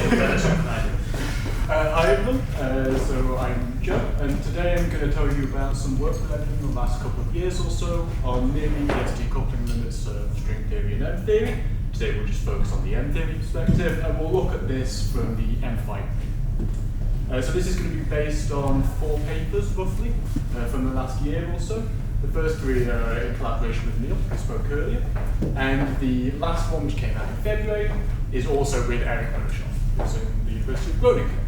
Hi everyone, so I'm Joe, and today I'm going to tell you about some work that I've done in the last couple of years or so on Near-BPS decoupling limits of string theory and M theory. Today we'll just focus on the M theory perspective, and we'll look at this from the M5. So this is going to be based on 4 papers, roughly, from the last year or so. The first 3 are in collaboration with Neil, who spoke earlier, and the last one, which came out in February, is also with Eric Moshoff, who's in the University of Groningen.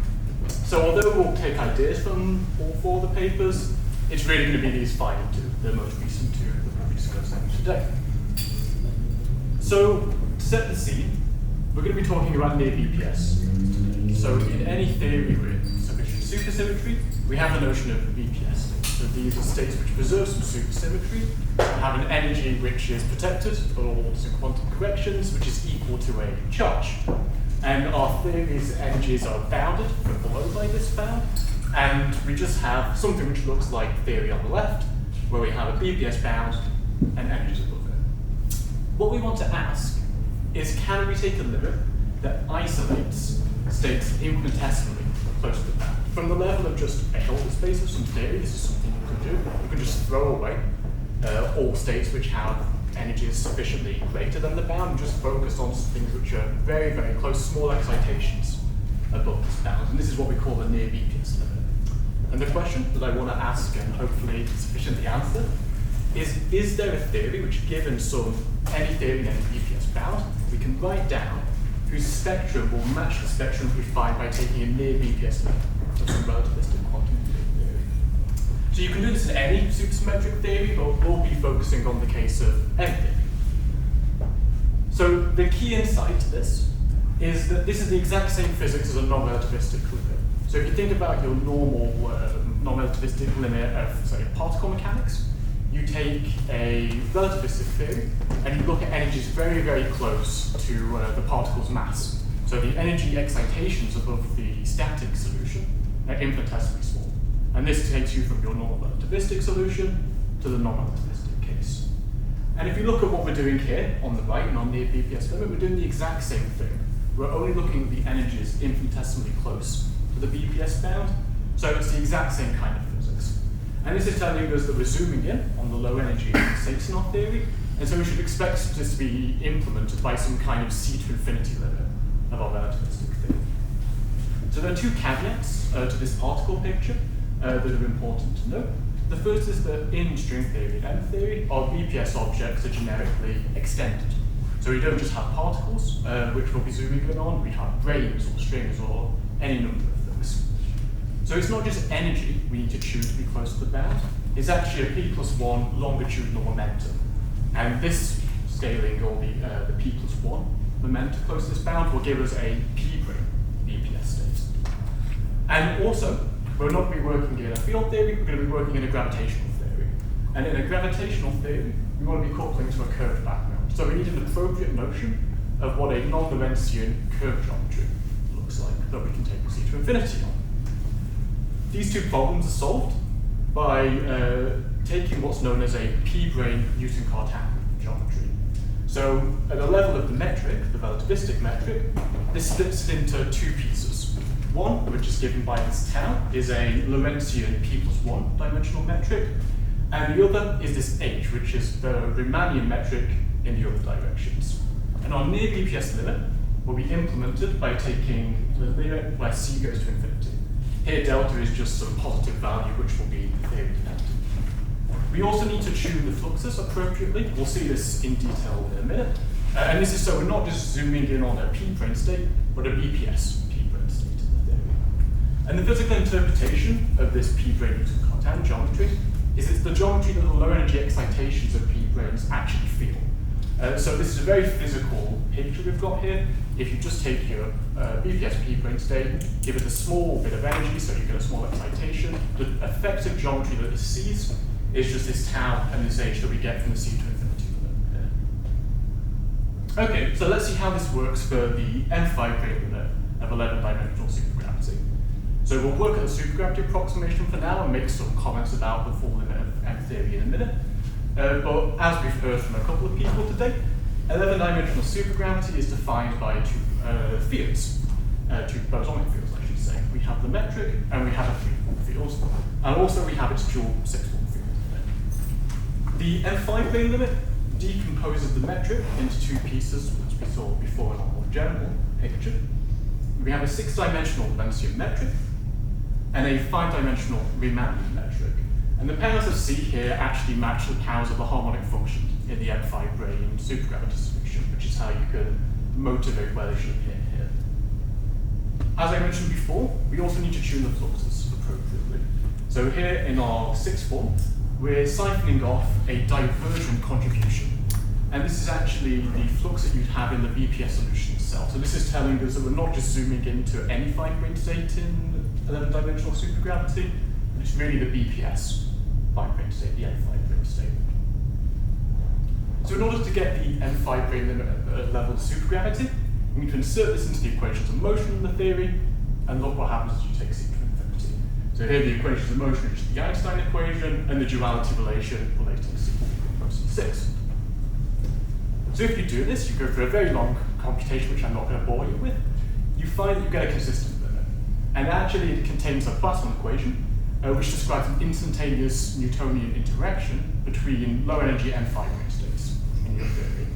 So although we'll take ideas from all 4 of the papers, it's really going to be these final 2, the most recent 2 that we'll be discussing today. So to set the scene, we're going to be talking about Near-BPS. So in any theory with sufficient supersymmetry, we have a notion of BPS states. So these are states which preserve some supersymmetry, have an energy which is protected for all some quantum corrections, which is equal to a charge. And our theory's energies are bounded from below by this bound, and we just have something which looks like theory on the left, where we have a BPS bound and energies above it. What we want to ask is, can we take a limit that isolates states infinitesimally close to the bound? From the level of just a Hilbert space of some theory, this is something you can do. You can just throw away all states which have energies sufficiently greater than the bound and just focus on things which are very, very close, small excitations above this bound. And this is what we call the near-BPS limit. And the question that I want to ask, and hopefully sufficiently answer, is there a theory which, given any theory in any BPS bound, we can write down whose spectrum will match the spectrum we find by taking a near-BPS limit of some relativistic quantum theory? So you can do this in any supersymmetric theory, but we'll be focusing on the case of M theory. So the key insight to this is that this is the exact same physics as a non-relativistic limit. So if you think about your normal non-relativistic limit of, say, particle mechanics, you take a relativistic theory and you look at energies very, very close to the particle's mass. So the energy excitations above the static solution are infinitesimally small. And this takes you from your normal relativistic solution to the non-relativistic case. And if you look at what we're doing here on the right, on the BPS limit, we're doing the exact same thing. We're only looking at the energies infinitesimally close to the BPS bound, so it's the exact same kind of physics. And this is telling us that we're zooming in on the low energy states in our theory, and so we should expect this to be implemented by some kind of C to infinity limit of our relativistic theory. So there are 2 caveats to this particle picture that are important to note. The first is that in string theory and M theory, our BPS objects are generically extended. So we don't just have particles, which we'll be zooming in on, we have branes or strings or any number of things. So it's not just energy we need to choose to be close to the bound, it's actually a p+1 longitudinal momentum. And this scaling, or the p+1 momentum close to this bound, will give us a p-brane BPS state. And also, we're not going to be working in a field theory, we're going to be working in a gravitational theory. And in a gravitational theory, we want to be coupling to a curved background. So we need an appropriate notion of what a non-Lorentzian curve geometry looks like that we can take C to infinity on. These 2 problems are solved by taking what's known as a p-brane Newton-Cartan geometry. So at the level of the metric, the relativistic metric, this splits into 2 pieces. One, which is given by this tau, is a Lorentzian p+1 dimensional metric, and the other is this h, which is the Riemannian metric in the other directions. And our near-BPS limit will be implemented by taking the limit where c goes to infinity. Here delta is just some positive value which will be theory dependent. We also need to tune the fluxus appropriately. We'll see this in detail in a minute. And this is so we're not just zooming in on a p-brane state, but a BPS p-brane state in the theory. And the physical interpretation of this p-brane Newton-Cartan geometry is it's the geometry that the low energy excitations of p-branes actually feel. So this is a very physical picture we've got here. If you just take your BPS p-brane state, give it a small bit of energy, so you get a small excitation, the effective geometry that it sees is just this tau and this h that we get from the C to infinity limit. Okay, so let's see how this works for the M5 brane limit of 11-dimensional supergravity. So we'll work at the supergravity approximation for now and make some comments about the full limit of M theory in a minute. But as we've heard from a couple of people today, 11-dimensional supergravity is defined by 2 fields. two bosonic fields, I should say. We have the metric and we have a field, and also we have its dual six-form field. The M5 brane limit decomposes the metric into two pieces, as we saw before in our more general picture. We have a 6-dimensional Lorentzian metric and a 5-dimensional Riemannian metric. And the powers of C here actually match the powers of the harmonic function in the M5 brane supergravity solution, which is how you can motivate where they should appear here. As I mentioned before, we also need to tune the fluxes appropriately. So here in our sixth form, we're siphoning off a divergent contribution. And this is actually the flux that you'd have in the BPS solution itself. So this is telling us that we're not just zooming into any fine-grained state in 11-dimensional supergravity, but it's really the BPS fine-grained state, the M5 brane state. So in order to get the M5 brane limit at level of supergravity, we need to insert this into the equations of motion in the theory, and look what happens as you take C to infinity. So here the equations of motion is the Einstein equation, and the duality relation relating C to C6. So if you do this, you go through a very long computation, which I'm not going to bore you with, you find that you get a consistent limit. And actually it contains a Boston equation, which describes an instantaneous Newtonian interaction between low energy M5 brane states in your theory.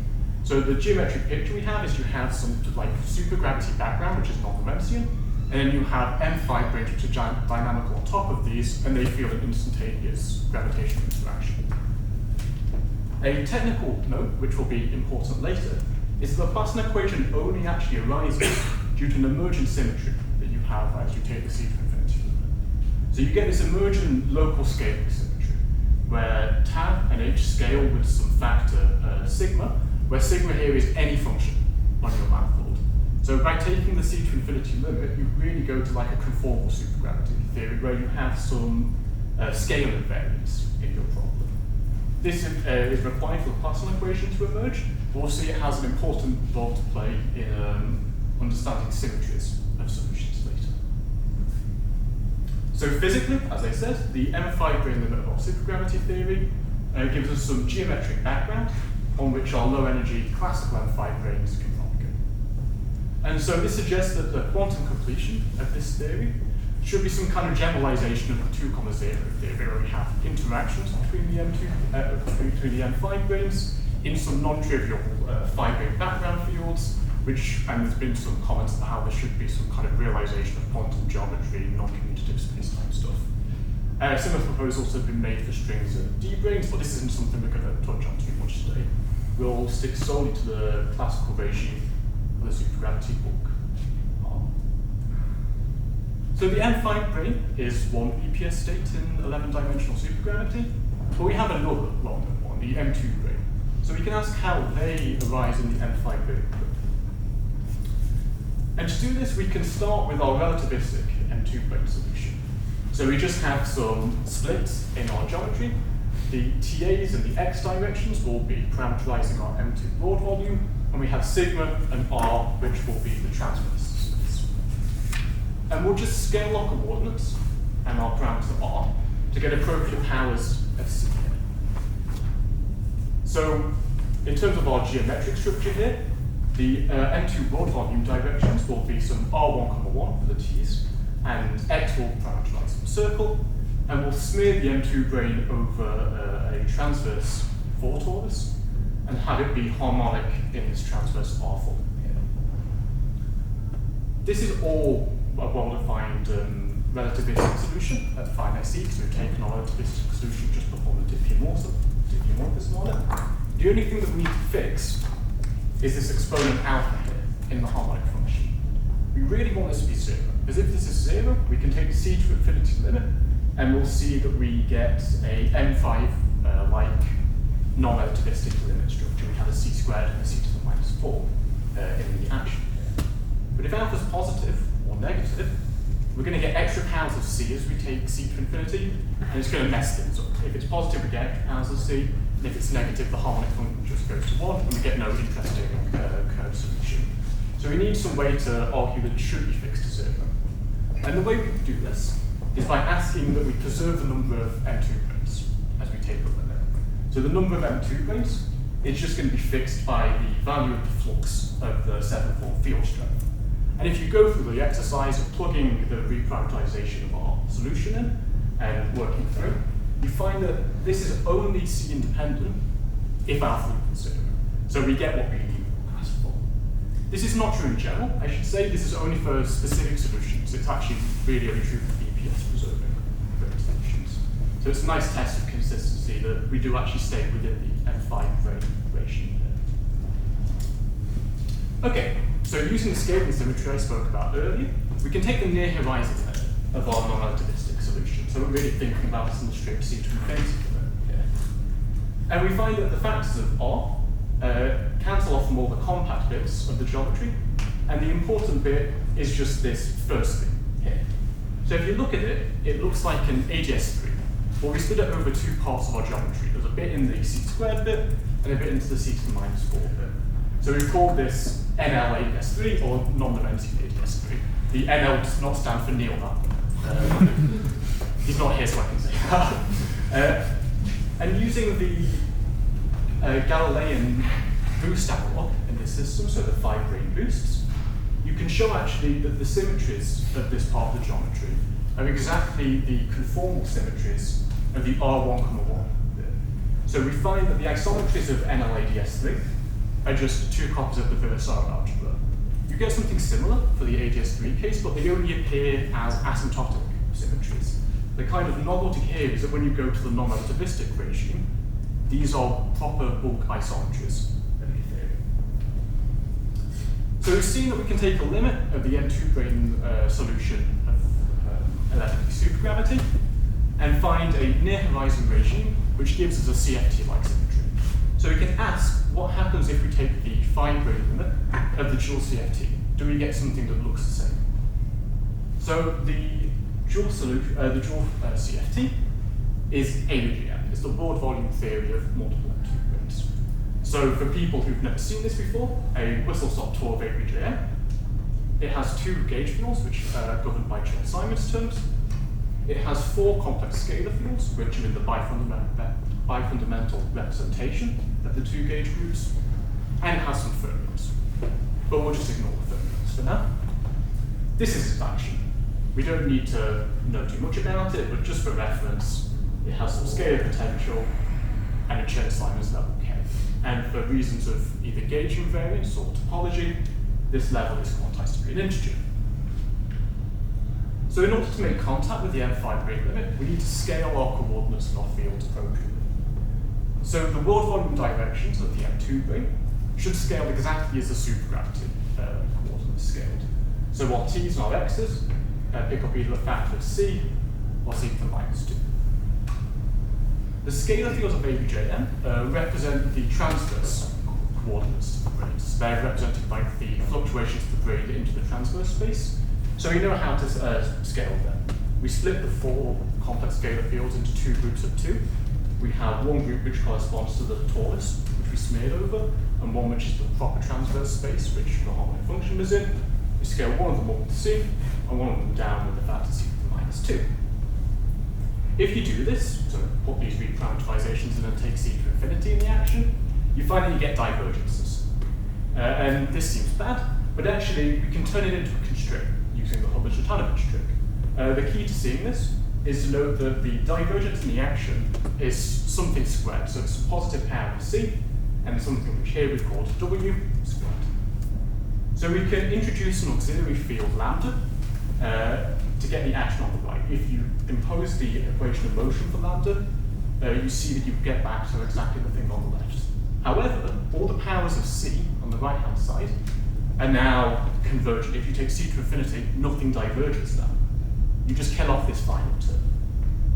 So the geometric picture we have is you have some like supergravity background, which is non-Lorentzian, and then you have M5 branes, which are dynamical on top of these, and they feel an instantaneous gravitational interaction. A technical note, which will be important later, is that the Boston equation only actually arises due to an emergent symmetry that you have as you take the C to infinity limit. So you get this emergent local scaling symmetry, where tab and h scale with some factor sigma, where sigma here is any function on your manifold. So by taking the C to infinity limit, you really go to like a conformal supergravity theory, where you have some scale invariance in your problem. This is required for the Poisson equation to emerge, but we'll see it has an important role to play in understanding symmetries of solutions later. So physically, as I said, the M5 brane limit of our supergravity theory gives us some geometric background on which our low energy classical M5 branes can propagate. And so this suggests that the quantum completion of this theory should be some kind of generalization of the 2, 0 theory, where we have interactions between the M5 branes in some non-trivial 5-brane background fields, and there's been some comments about how there should be some kind of realization of quantum geometry, non-commutative space-time stuff. Similar proposals have been made for strings and D-branes, but this isn't something we're going to touch on too much today. We'll stick solely to the classical regime of the supergravity book. So the M5 brane is one BPS state in 11-dimensional supergravity, but we have another longer one, the M2 brane. So we can ask how they arise in the M5 brane. And to do this, we can start with our relativistic M2 brane solution. So we just have some splits in our geometry. The TAs and the x directions will be parameterizing our M2 broad volume, and we have sigma and r, which will be the transverse. And we'll just scale our coordinates and our parameter r to get appropriate powers of C here. So in terms of our geometric structure here, the M2 broad volume directions will be some R1, 1 for the T's, and X will parameterize some circle, and we'll smear the M2 brane over a transverse 4 torus and have it be harmonic in this transverse R form here. This is all a well-defined relativistic solution at finite C, because we've taken our relativistic solution just before the diffeomorphism on it. The only thing that we need to fix is this exponent alpha here in the harmonic function. We really want this to be 0, because if this is 0, we can take the C to infinity limit, and we'll see that we get a M5 like non-relativistic limit structure. We have a C squared and a C to the minus 4 in the action here. But if alpha is positive or negative, we're going to get extra powers of C as we take C to infinity, and it's going to mess things up. If it's positive, we get extra powers of C, and if it's negative, the harmonic function just goes to 1, and we get no interesting curve solution. So we need some way to argue that it should be fixed to 0. And the way we do this is by asking that we preserve the number of M2 branes as we take up the limit. So the number of M2 branes is just going to be fixed by the value of the flux of the 7-form field strength. And if you go through the exercise of plugging the reprioritization of our solution in and working through, you find that this is only C independent if alpha equals 0. So we get what we asked for. This is not true in general. I should say this is only for specific solutions. It's actually really only true for BPS preserving solutions. So it's a nice test of consistency that we do actually stay within the M5-brane regime here. Okay, so using the scaling symmetry I spoke about earlier, we can take the near horizon layer of our non-relativistic solution. So we're really thinking about this in the straight C to infinity here. And we find that the factors of R cancel off from all the compact bits of the geometry, and the important bit is just this first thing here. So if you look at it, it looks like an ADS3, but we split it over two parts of our geometry. There's a bit in the C² bit, and a bit into the C to the -4 bit. So we call this NL ADS3, or non-lamenting ADS3. The NL does not stand for Neil, that. He's not here, so I can say that. And using the Galilean boost analog in this system, so the 5-brane boosts, you can show actually that the symmetries of this part of the geometry are exactly the conformal symmetries of the R1,1 bit. So we find that the isometries of NLADS3 are just two copies of the Virasoro algebra. You get something similar for the ADS3 case, but they only appear as asymptotic symmetries. The kind of novelty here is that when you go to the non-relativistic regime, these are proper bulk isometries of the theory. So we've seen that we can take a limit of the N2-brane solution of electric supergravity and find a near-horizon regime which gives us a CFT-like symmetry. So we can ask what happens if we take the 5-brane limit of the dual CFT. Do we get something that looks the same? So the dual CFT is ABJM. It's the worldvolume theory of multiple N2-branes. So for people who've never seen this before, a whistle-stop tour of ABJM, it has two gauge fields, which are governed by Chern-Simons terms. It has four complex scalar fields, which are in the bifundamental representation of the two gauge groups, and it has some fermions. But we'll just ignore the fermions for now. This is its action. We don't need to know too much about it, but just for reference, it has some scalar potential and a Chern-Simons level K. And for reasons of either gauge invariance or topology, this level is quantized to be an integer. So in order to make contact with the M5-brane limit, we need to scale our coordinates in our field appropriately. So the world volume directions of the M2-brane should scale exactly as the supergravity coordinates scaled. So our t's and our x's pick up either a factor of c or c to the -2. The scalar fields of ABJM represent the transverse coordinates to the branes. They're represented by the fluctuations of the brane into the transverse space. So we know how to scale them. We split the four complex scalar fields into two groups of two. We have one group which corresponds to the torus, which we smeared over, and one which is the proper transverse space, which the harmonic function was in. We scale one of them up with c, and one of them down with the factor c to the -2. If you do this, so put these reparameterizations in and take c to infinity in the action, you find that you get divergences. And this seems bad, but actually we can turn it into a constraint using the Hubbard-Shatanovich trick. The key to seeing this is to note that the divergence in the action is something squared. So it's a positive power of c, and something which here we've called w squared. So we can introduce an auxiliary field lambda to get the action on the right. If you impose the equation of motion for lambda, you see that you get back to exactly the thing on the left. However, all the powers of c on the right-hand side are now convergent. If you take c to infinity, nothing diverges now. You just kill off this final term.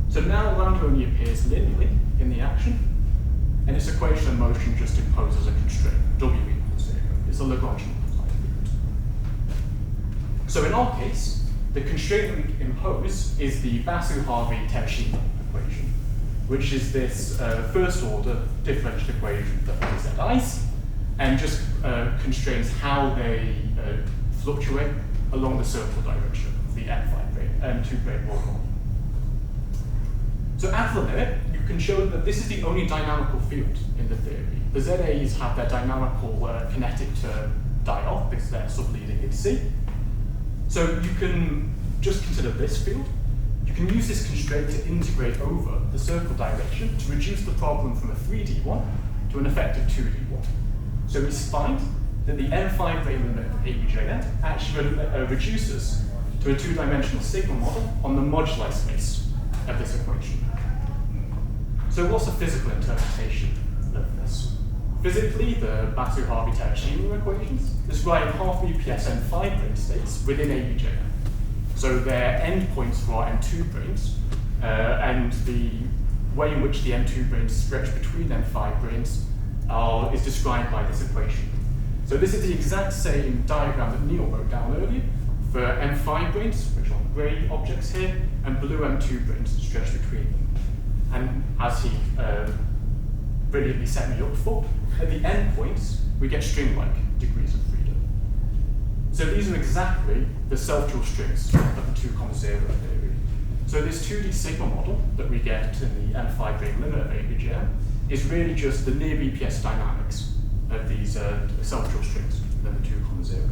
So now lambda only appears linearly in the action, and its equation of motion just imposes a constraint, w equals 0. It's a Lagrangian multiplier. So in our case, the constraint that we impose is the Basu-Harvey-Tereshima equation, which is this first-order differential equation for i's, and just constrains how they fluctuate along the circle direction of the M2-brane world volume. So at the limit, you can show that this is the only dynamical field in the theory. The ZAs have their dynamical kinetic term die off because they're subleading in C, So you can just consider this field. You can use this constraint to integrate over the circle direction to reduce the problem from a 3D one to an effective 2D one. So we find that the M5 brane limit of ABJM actually reduces to a two-dimensional signal model on the moduli space of this equation. So what's the physical interpretation of this? Physically, the Batu-Harvey-Terracino equations describe half BPS M5 brane states within ABJM. So they're endpoints for our M2 branes, and the way in which the M2 branes stretch between M5 branes is described by this equation. So this is the exact same diagram that Neil wrote down earlier for M5 branes, which are grey objects here, and blue M2 branes stretch between them. And as he brilliantly set me up for, at the endpoints, we get string-like degrees of freedom. So these are exactly the self-dual strings of the 2,0 theory. So this 2D signal model that we get in the M5 brane limit of ABJM is really just the near-BPS dynamics of these self-dual strings within the 2,0 theory.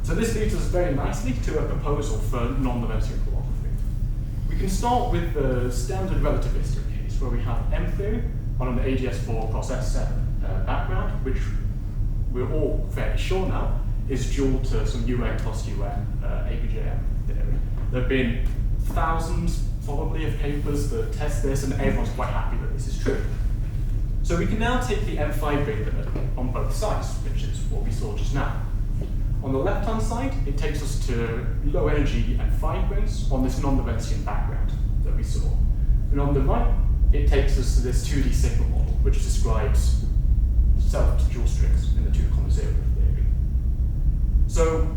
So this leads us very nicely to a proposal for non-Lorentzian holography. We can start with the standard relativistic case where we have M theory on an ADS4 cross S7 background, which we're all fairly sure now is dual to some UN plus UN ABJM theory. There have been thousands, probably, of papers that test this, and everyone's quite happy that this is true. So we can now take the M5 brane limit on both sides, which is what we saw just now. On the left-hand side, it takes us to low energy M5 branes on this non-Lorentzian background that we saw. And on the right, it takes us to this 2D signal model, which describes self-dual strings in the 2,0 theory. So,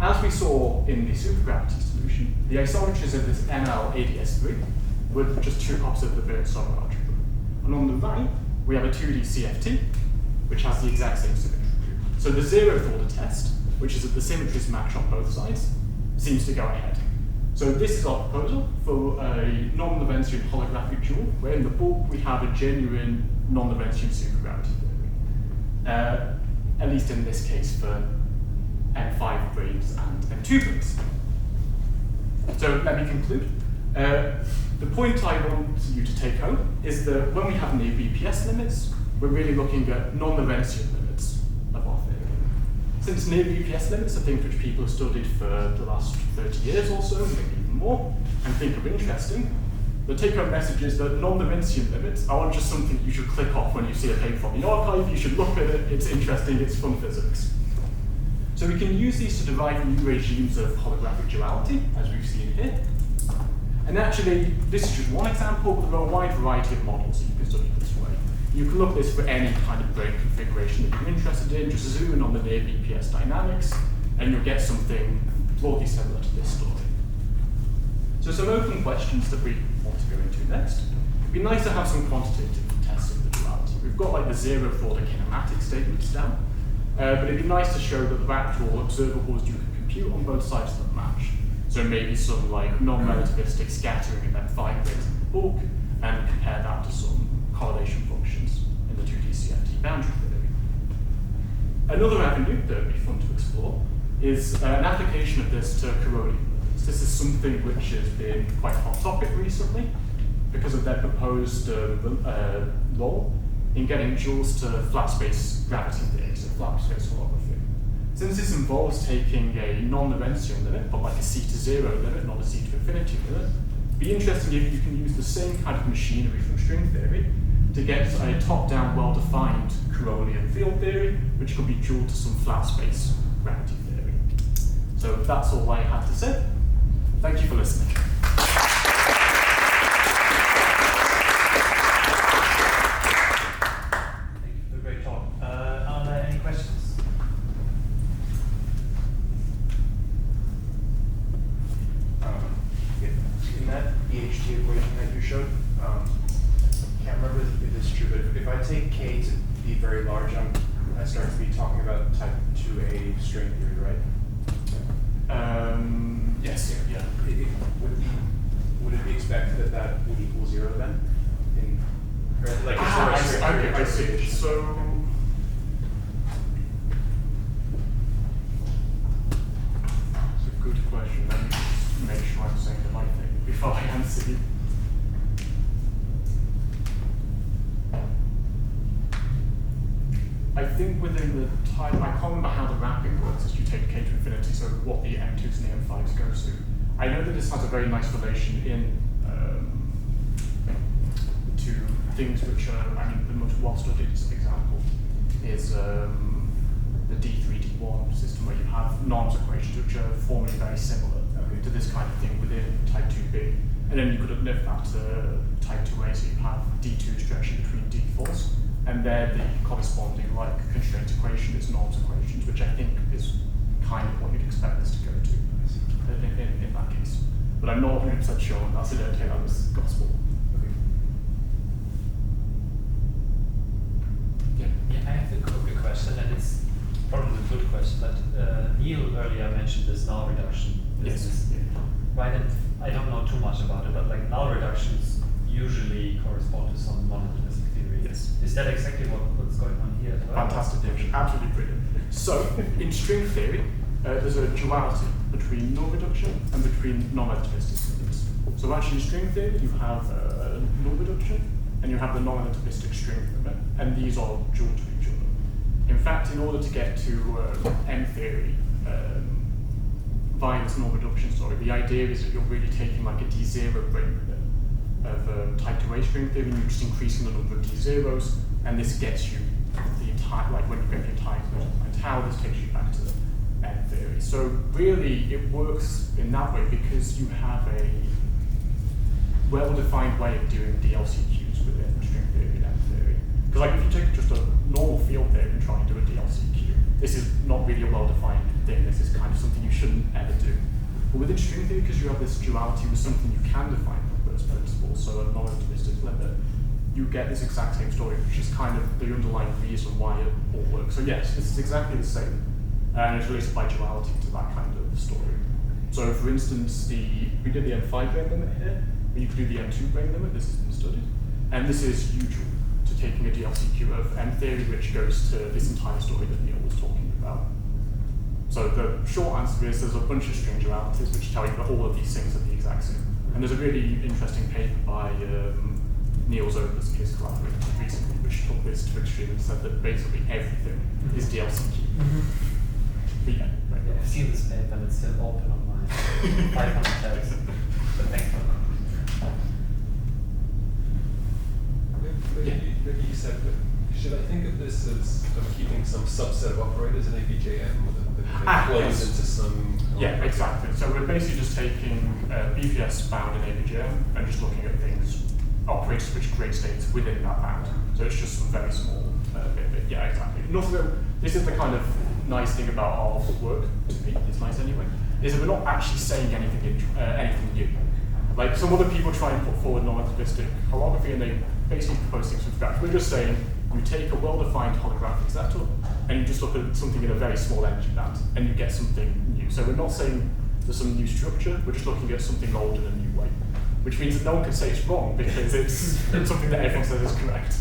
as we saw in the supergravity solution, the isometries of this NL ADS3 were just two copies of the Bird-Sommer algebra. And on the right, we have a 2D CFT, which has the exact same symmetry. So the zeroth order test, which is that the symmetries match on both sides, seems to go ahead. So this is our proposal for a non-Lorentzian holographic dual, where in the bulk we have a genuine non-Lorentzian supergravity theory. At least in this case for M5 branes and M2 branes. So let me conclude. The point I want you to take home is that when we have near-BPS limits, we're really looking at non-Lorentzian limits of our theory. Since near-BPS limits are things which people have studied for the last 30 years or so, maybe even more, and think are interesting, the take-home message is that non-Lorentzian limits aren't just something you should click off when you see a paper from the archive. You should look at it, it's interesting, it's fun physics. So we can use these to derive new regimes of holographic duality, as we've seen here. And actually, this is just one example, but there are a wide variety of models that you can study this way. You can look at this for any kind of brane configuration that you're interested in, just zoom in on the near-BPS dynamics, and you'll get something broadly similar to this story. So some open questions that we want to go into next. It'd be nice to have some quantitative tests of the duality. We've got like the zeroth order kinematic statements down, but it'd be nice to show that the actual observables you can compute on both sides of the match. So maybe some like non-relativistic scattering of M5 branes in the bulk, and compare that to some correlation functions in the 2D CFT boundary theory. Another avenue that would be fun to explore is an application of this to Corollian limits. This is something which has been quite a hot topic recently because of their proposed role in getting joules to flat space gravity theory, so flat space holography. Since this involves taking a non-Lorentzian limit, but like a C to 0 limit, not a C to infinity limit, it'd be interesting if you can use the same kind of machinery from string theory to get a top-down, well-defined Corollian field theory, which could be jouled to some flat space gravity theory. So that's all I have to say. Thank you for listening. String theory, right? Yes. Yeah. Would it be expected that would equal 0 then? I see. So can see. I think within the time, I can't remember how the wrapping works as you take k to infinity, so what the m2s and the m5s goes to. I know that this has a very nice relation in to things which are, I mean, the most well-studied example is the D3-D1 system, where you have norms equations which are formally very similar to this kind of thing within type 2b. And then you could uplift that to type 2a, so you have D2 stretching between D4s. And there the corresponding constraint equation is norms equations, which I think is kind of what you'd expect this to go to in that case. But I'm not 100% sure, and that's it, okay, that was gospel. Yeah, I have a question, and it's probably a good question, but Neil earlier mentioned this null reduction business. Yes. Yeah. Right, and I don't know too much about it, but like null reductions usually correspond to some non-relativistic theory. Yes. Is that exactly what's going on here as well? Fantastic, absolutely brilliant. So, in string theory, there's a duality between null reduction and between non-relativistic limits. So actually in string theory, you have null reduction and you have the non-relativistic string limit, and these are dual to each other. In fact, in order to get to M theory, via this null reduction story, the idea is that you're really taking like a D0 brane limit of type 2A string theory, and you're just increasing the number of D0s, and this gets you the entire, like when you get the entire tau, this takes you back to the M theory. So really, it works in that way because you have a well-defined way of doing DLCQs within string theory and M theory. Because like if you take just a normal field theory and try and do a DLCQ, this is not really a well-defined thing. This is kind of something you shouldn't ever do. But within string theory, because you have this duality with something you can define from first principle, so a non-relativistic limit, you get this exact same story, which is kind of the underlying reason why it all works. So yes, this is exactly the same, and it's related by duality to that kind of story. So for instance, we did the M5 brane limit here, but you could do the M2 brane limit, this has been studied, and this is usual to taking a DLCQ of M theory, which goes to this entire story that Neil was talking about. So the short answer is there's a bunch of string dualities which tell you that all of these things are the exact same. And there's a really interesting paper by Neil Zopers and his collaborator recently, which took this to extreme and said that basically everything is DLCQ. But yeah, right. Yeah, I've seen this paper and it's still open on my 500 tabs. But thanks for Maybe you said, but should I think of this as keeping some subset of operators in ABJM that flows yes. into some? Yeah, exactly. So we're basically just taking BPS bound in ABJM and just looking at things, operators which create states within that bound. So it's just some very small bit. Yeah, exactly. This is the kind of nice thing about our work, to me, it's nice anyway, is that we're not actually saying anything new. Like some other people try and put forward non-relativistic holography and they basically propose things from scratch. We're just saying you take a well-defined holographic setup and you just look at something in a very small energy band and you get something new. So we're not saying there's some new structure, we're just looking at something old in a new way. Which means that no one can say it's wrong because it's something that everyone says is correct.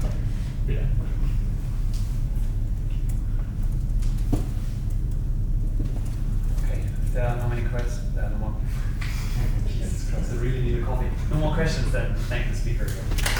But yeah. Okay, if there are no many questions, there are no more. Jesus Christ, I really need a coffee. No more questions then. Thank the speaker again.